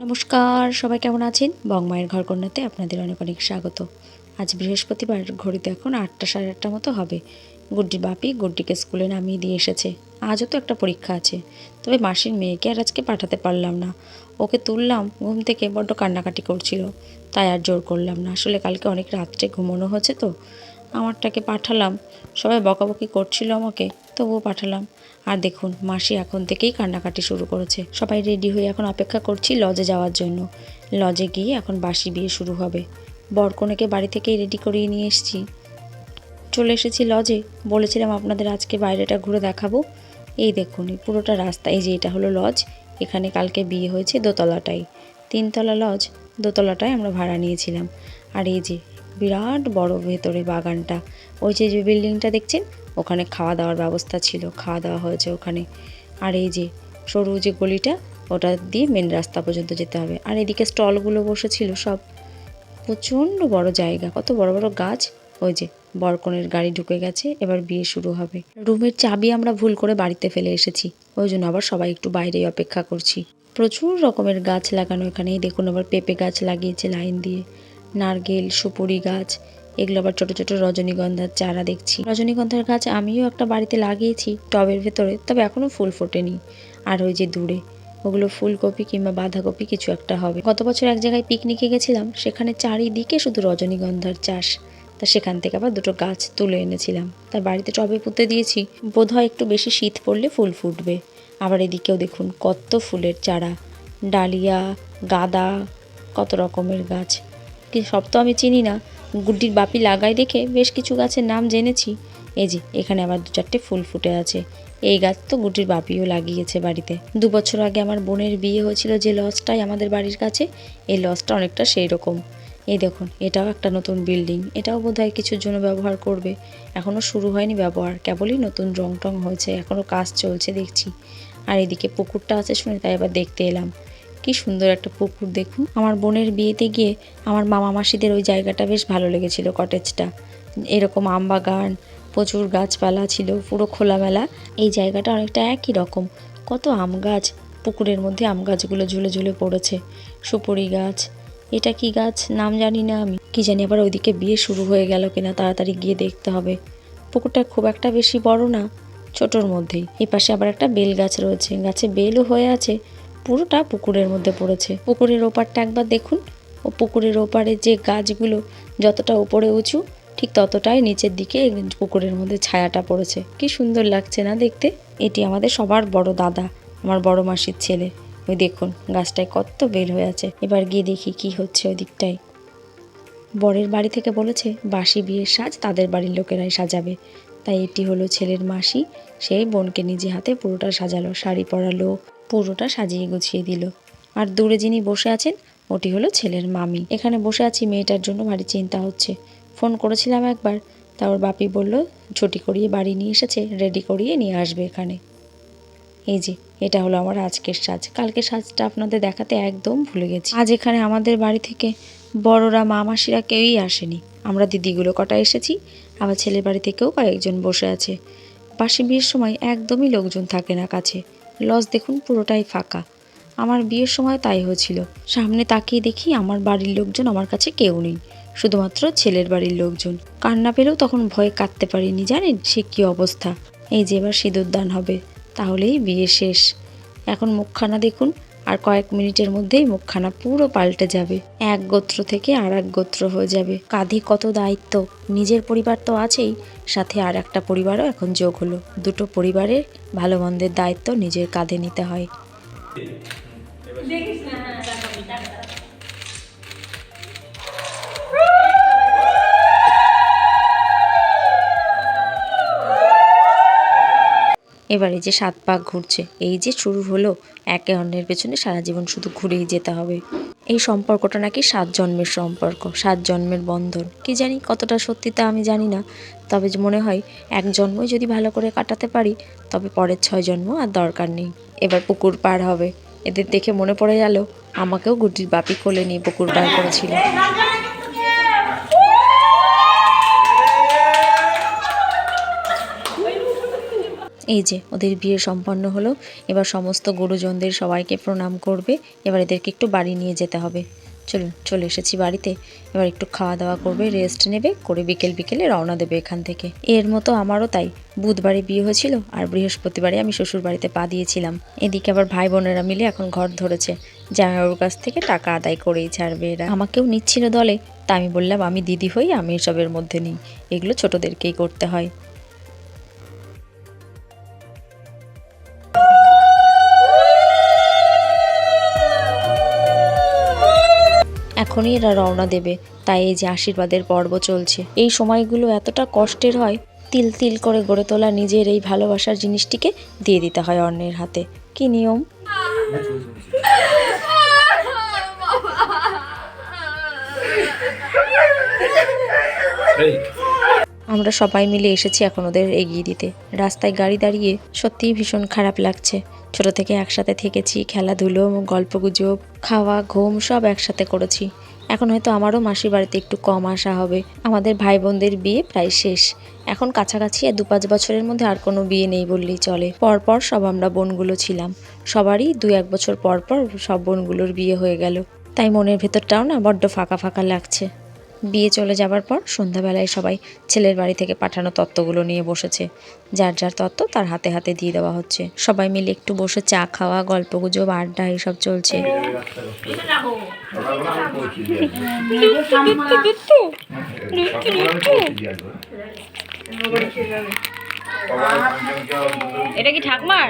নমস্কার, সবাই কেমন আছেন? বংমায়ের ঘরকন্যাতে আপনাদের অনেক অনেক স্বাগত। আজ বৃহস্পতিবার, ঘড়িতে এখন 8টা সাড়ে 8টা মতো হবে। গুড্ডির বাপি গুড্ডিকে স্কুলে নামিয়ে দিয়ে এসেছে। আজও তো একটা পরীক্ষা আছে, তবে মাসির মেয়েকে আর আজকে পাঠাতে পারলাম না। ওকে তুললাম ঘুম থেকে, বড্ড কান্নাকাটি করছিল, তাই আর জোর করলাম না। আসলে কালকে অনেক রাত্রে ঘুমোনো হয়েছে তো। আমারটাকে পাঠালাম, সবাই বকাবকি করছিল আমাকে, তবুও পাঠালাম। আর দেখুন, মাসি এখন থেকেই কান্নাকাটি শুরু করেছে। সবাই রেডি হয়ে এখন অপেক্ষা করছি লজে যাওয়ার জন্য। লজে গিয়ে এখন বাসি বিয়ে শুরু হবে। বরকনেকে বাড়ি থেকেই রেডি করিয়ে নিয়ে এসেছি। চলে এসেছি লজে। বলেছিলাম আপনাদের আজকে বাইরেটা ঘুরে দেখাবো। এই দেখুন, এই পুরোটা রাস্তা, এই যে এটা হলো লজ। এখানে কালকে বিয়ে হয়েছে দোতলাটাই। 3তলা লজ, দোতলাটায় আমরা ভাড়া নিয়েছিলাম। আর এই যে বিরাট বড় ভেতরে বাগানটা, ওই যে যে বিল্ডিংটা দেখছেন, ওখানে খাওয়া দাওয়ার ব্যবস্থা ছিল, খাওয়া দাওয়া হয়েছে ওখানে। আর এই যে সরু যে গলিটা, ওটা দিয়ে মেন রাস্তা পর্যন্ত যেতে হবে। আর এদিকে স্টলগুলো বসেছিল সব। প্রচণ্ড বড় জায়গা, কত বড় বড় গাছ। ওই যে বরকনের গাড়ি ঢুকে গেছে, এবার বিয়ে শুরু হবে। রুমের চাবি আমরা ভুল করে বাড়িতে ফেলে এসেছি, ওই জন্য আবার সবাই একটু বাইরেই অপেক্ষা করছি। প্রচুর রকমের গাছ লাগানো এখানে। দেখুন, আবার পেঁপে গাছ লাগিয়েছে লাইন দিয়ে, নারকেল, সুপুরি গাছ, এগুলো আবার ছোট ছোট রজনীগন্ধার চারা দেখছি। রজনীগন্ধার গাছ আমিও একটা বাড়িতে লাগিয়েছি টবের ভেতরে, তবে এখনো ফুল ফোটেনি। আর ওই যে দূরে, ওগুলো ফুলকপি কিংবা বাঁধাকপি কিছু একটা হবে। গত বছর এক জায়গায় পিকনিকে গেছিলাম, সেখানে চারিদিকে শুধু রজনীগন্ধার চাষ। তা সেখান থেকে আবার দুটো গাছ তুলে এনেছিলাম, তার বাড়িতে টবে পুঁতে দিয়েছি। বোধহয় একটু বেশি শীত পড়লে ফুল ফুটবে। আবার এদিকেও দেখুন কত ফুলের চারা, ডালিয়া, গাঁদা, কত রকমের গাছ। কি সব তো আমি চিনি না, গুড্ডির বাপি লাগাই দেখে বেশ কিছু গাছের নাম জেনেছি। এই যে এখানে আবার 2-4টে ফুল ফুটে আছে। এই গাছ তো গুড্ডির বাপিও লাগিয়েছে বাড়িতে। 2 বছর আগে আমার বোনের বিয়ে হয়েছিল যে লজটাই আমাদের বাড়ির কাছে, এই লজটা অনেকটা সেই রকম। এই দেখুন, এটাও একটা নতুন বিল্ডিং, এটাও বোধহয় কিছুর জন্য ব্যবহার করবে। এখনও শুরু হয়নি ব্যবহার, কেবলই নতুন রং টং হয়েছে, এখনও কাজ চলছে দেখছি। আর এদিকে পুকুরটা আছে শুনে তাই আবার দেখতে এলাম। কি সুন্দর একটা পুকুর দেখুন। আমার বোনের বিয়েতে গিয়ে আমার মামা মাসিদের ওই জায়গাটা বেশ ভালো লেগেছিল, কটেজটা। এরকম আম বাগান, প্রচুর গাছপালা ছিল, পুরো খোলামেলা। এই জায়গাটা অনেকটা একই রকম, কত আম গাছ, পুকুরের মধ্যে আম গাছগুলো ঝুলে ঝুলে পড়েছে। সুপুরি গাছ, এটা কি গাছ নাম জানি না আমি, কি জানি। আবার ওইদিকে বিয়ে শুরু হয়ে গেল কিনা, তাড়াতাড়ি গিয়ে দেখতে হবে। পুকুরটা খুব একটা বেশি বড় না, ছোটোর মধ্যেই। এই পাশে আবার একটা বেল গাছ রয়েছে, গাছে বেলও হয়ে আছে। পুরোটা পুকুরের মধ্যে পড়েছে। পুকুরের ওপারটা একবার দেখুন, ও পুকুরের ওপারে যে গাছগুলো যতটা উপরে উঁচু, ঠিক ততটাই নিচের দিকে পুকুরের মধ্যে ছায়াটা পড়েছে। কি সুন্দর লাগছে না দেখতে। এটি আমাদের সবার বড় দাদা, আমার বড় মাসির ছেলে। ওই দেখুন গাছটায় কত বেল হয়ে আছে। এবার গিয়ে দেখি কি হচ্ছে ওই দিকটায়। বরের বাড়ি থেকে বলেছে বাসি বিয়ের সাজ তাদের বাড়ির লোকেরাই সাজাবে। তাই এটি হলো ছেলের মাসি, সেই বোনকে নিজে হাতে পুরোটা সাজালো, শাড়ি পরালো, পুরোটা সাজিয়ে গুছিয়ে দিল। আর দূরে যিনি বসে আছেন, ওটি হলো ছেলের মামি। এখানে বসে আছি, মেয়েটার জন্য ভারী চিন্তা হচ্ছে। ফোন করেছিলাম একবার, তা ওর বাপি বলল ছুটি করিয়ে বাড়ি নিয়ে এসেছে, রেডি করিয়ে নিয়ে আসবে এখানে। এই যে এটা হলো আমার আজকের সাজ। কালকে সাজটা আপনাদের দেখাতে একদম ভুলে গেছি। আজ এখানে আমাদের বাড়ি থেকে বড়রা, মা মাসিরা কেউই আসেনি, আমরা দিদিগুলো কটা এসেছি। আবার ছেলের বাড়ি থেকেও কয়েকজন বসে আছে। বাসি বিয়ের সময় একদমই লোকজন থাকে না কাছে। লজ দেখুন পুরোটাই ফাঁকা। আমার বিয়ের সময় তাই হয়েছিল। সামনে তাকিয়ে দেখি আমার বাড়ির লোকজন আমার কাছে কেউ নেই, শুধুমাত্র ছেলের বাড়ির লোকজন। কান্না পেলেও তখন ভয়ে কাঁদতে পারিনি, জানেন সে কী অবস্থা। এই যে এবার সিঁদুর দান হবে, তাহলেই বিয়ে শেষ। এখন মুখখানা দেখুন, আর কয়েক মিনিটের মধ্যেই মুখখানা পুরো পাল্টে যাবে। এক গোত্র থেকে আর এক গোত্র হয়ে যাবে। কাঁধে কত দায়িত্ব, নিজের পরিবার তো আছেই, সাথে আর একটা পরিবারও এখন যোগ হলো। দুটো পরিবারের ভালো মন্দের দায়িত্ব নিজের কাঁধে নিতে হয়। এবারে যে 7 পাক ঘুরছে, এই যে শুরু হলো, একে অন্যের পেছনে সারা জীবন শুধু ঘুরেই যেতে হবে। এই সম্পর্কটা নাকি 7 জন্মের সম্পর্ক, 7 জন্মের বন্ধন। কি জানি কতটা সত্যি তা আমি জানি না, তবে মনে হয় এক জন্মই যদি ভালো করে কাটাতে পারি, তবে পরের 6 জন্ম আর দরকার নেই। এবার পুকুর পার হবে। এদের দেখে মনে পড়ে গেল আমাকেও গুড্ডির বাপি কোলে নিয়ে পুকুর পার করেছিল। এই যে ওদের বিয়ে সম্পন্ন হলো, এবার সমস্ত গুরুজনদের সবাইকে প্রণাম করবে। এবার এদেরকে একটু বাড়ি নিয়ে যেতে হবে। চলুন, চলে এসেছি বাড়িতে। এবার একটু খাওয়া দাওয়া করবে, রেস্ট নেবে, করে বিকেল বিকেলে রওনা দেবে এখান থেকে। এর মতো আমারও তাই, বুধবারে বিয়ে হয়েছিল আর বৃহস্পতিবারে আমি শ্বশুর বাড়িতে পা দিয়েছিলাম। এদিকে আবার ভাই বোনেরা মিলে এখন ঘর ধরেছে, জামাইবাবুর কাছ থেকে টাকা আদায় করেই ছাড়বে এরা। আমাকেও নিচ্ছিল দলে, তা আমি বললাম আমি দিদি হই, আমি এসবের মধ্যে নিই, এগুলো ছোটদেরকেই করতে হয়। এখনই এরা রওনা দেবে, তাই এই যে আশীর্বাদের পর্ব চলছে। এই সময়গুলো এতটা কষ্টের হয়, তিল তিল করে গড়ে তোলা নিজের এই ভালোবাসার জিনিসটিকে দিয়ে দিতে হয় অন্যের হাতে। কি নিয়ম! আমরা সবাই মিলে এসেছি এখন ওদের এগিয়ে দিতে। রাস্তায় গাড়ি দাঁড়িয়ে সত্যিই ভীষণ খারাপ লাগছে। ছোট থেকে একসাথে থেকেছি, খেলাধুলো, গল্পগুজব, খাওয়া, ঘুম সব একসাথে করেছি। এখন হয়তো আমারও মাসির বাড়িতে একটু কম আসা হবে। আমাদের ভাই বোনদের বিয়ে প্রায় শেষ। এখন কাছাকাছি 2-5 বছরের মধ্যে আর কোনো বিয়ে নেই বললেই চলে। পরপর সব আমরা বোনগুলো ছিলাম, সবারই 2-1 বছর পর পর সব বোনগুলোর বিয়ে হয়ে গেল। তাই মনের ভেতরটাও না বড্ড ফাঁকা ফাঁকা লাগছে। বিয়ে চলে যাবার পর সন্ধ্যাবেলায় সবাই ছেলের বাড়ি থেকে পাঠানো তত্ত্বগুলো নিয়ে বসেছে। যার যার তত্ত্ব তার হাতে হাতে দিয়ে দেওয়া হচ্ছে। সবাই মিলে একটু বসে চা খাওয়া, গল্পগুজব, আড্ডা এসব চলছে। এটা কি ঠাকমার?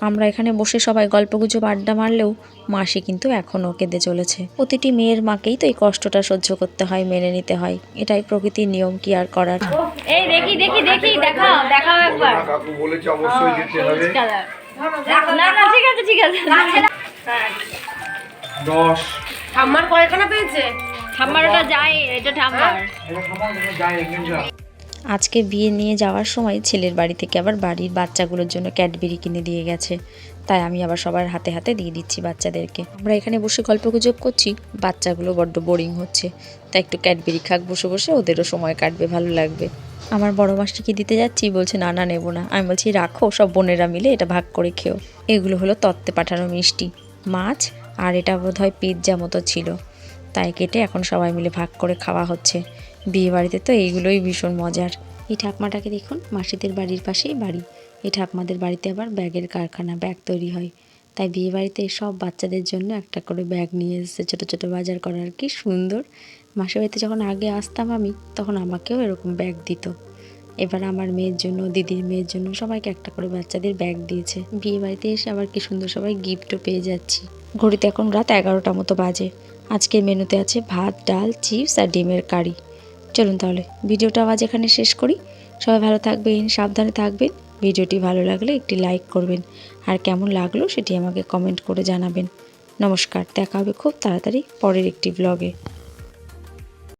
আমরা এখানে বসে সবাই গল্পগুজব আড্ডা মারলেও মাসি কিন্তু এখনও কেঁদে চলেছে। প্রতিটি মেয়ের মাকেই তো এই কষ্টটা সহ্য করতে হয়, মেনে নিতে হয়, এটাই প্রকৃতির নিয়ম, কি আর করার। এই দেখি দেখি দেখি, দেখাও দেখাও একবার। কাকু বলেছে অবশ্যই দিতে হবে। না না ঠিক আছে ঠিক আছে। 10 ঠাম্মার কয়খানা পেয়েছে? ঠাম্মার ওটা যায়, এটা ঠাম্মার। এটা ঠাম্মার যায় এখানটা। আজকে বিয়ে নিয়ে যাওয়ার সময় ছেলের বাড়ি থেকে আবার বাড়ির বাচ্চাগুলোর জন্য ক্যাডবেরি কিনে দিয়ে গেছে, তাই আমি আবার সবার হাতে হাতে দিয়ে দিচ্ছি বাচ্চাদেরকে। আমরা এখানে বসে গল্পগুজব করছি, বাচ্চাগুলো বড্ড বোরিং হচ্ছে, তাই একটু ক্যাডবেরি খাক বসে বসে, ওদেরও সময় কাটবে, ভালো লাগবে। আমার বড় মাসটিকে দিতে যাচ্ছি, বলছে না না নেবো না। আমি বলছি রাখো, সব বোনেরা মিলে এটা ভাগ করে খেও। এগুলো হলো তত্ত্বে পাঠানো মিষ্টি, মাছ, আর এটা বোধহয় পিৎজা মতো ছিল, তাই কেটে এখন সবাই মিলে ভাগ করে খাওয়া হচ্ছে। বিয়ে বাড়িতে তো এইগুলোই ভীষণ মজার। এই ঠাকমাটাকে দেখুন, মাসিদের বাড়ির পাশেই বাড়ি। এই ঠাকমাদের বাড়িতে আবার ব্যাগের কারখানা, ব্যাগ তৈরি হয়, তাই বিয়ে বাড়িতে সব বাচ্চাদের জন্য একটা করে ব্যাগ নিয়ে এসেছে, ছোটো ছোটো বাজার করার। কি সুন্দর! মাসির বাড়িতে যখন আগে আসতাম আমি, তখন আমাকেও এরকম ব্যাগ দিত। এবার আমার মেয়ের জন্য, দিদির মেয়ের জন্য সবাইকে একটা করে বাচ্চাদের ব্যাগ দিয়েছে। বিয়ে বাড়িতে এসে আবার কি সুন্দর সবাই গিফটও পেয়ে যাচ্ছি। ঘড়িতে এখন রাত 11টা মতো বাজে। আজকের মেনুতে আছে ভাত, ডাল, চিপস আর ডিমের কারি। চলুন তাহলে ভিডিওটা আজ এখানে শেষ করি। সবাই ভালো থাকবেন, সাবধানে থাকবেন। ভিডিওটি ভালো লাগলে একটি লাইক করবেন, আর কেমন লাগলো সেটি আমাকে কমেন্ট করে জানাবেন। নমস্কার, দেখা হবে খুব তাড়াতাড়ি পরের একটি ব্লগে।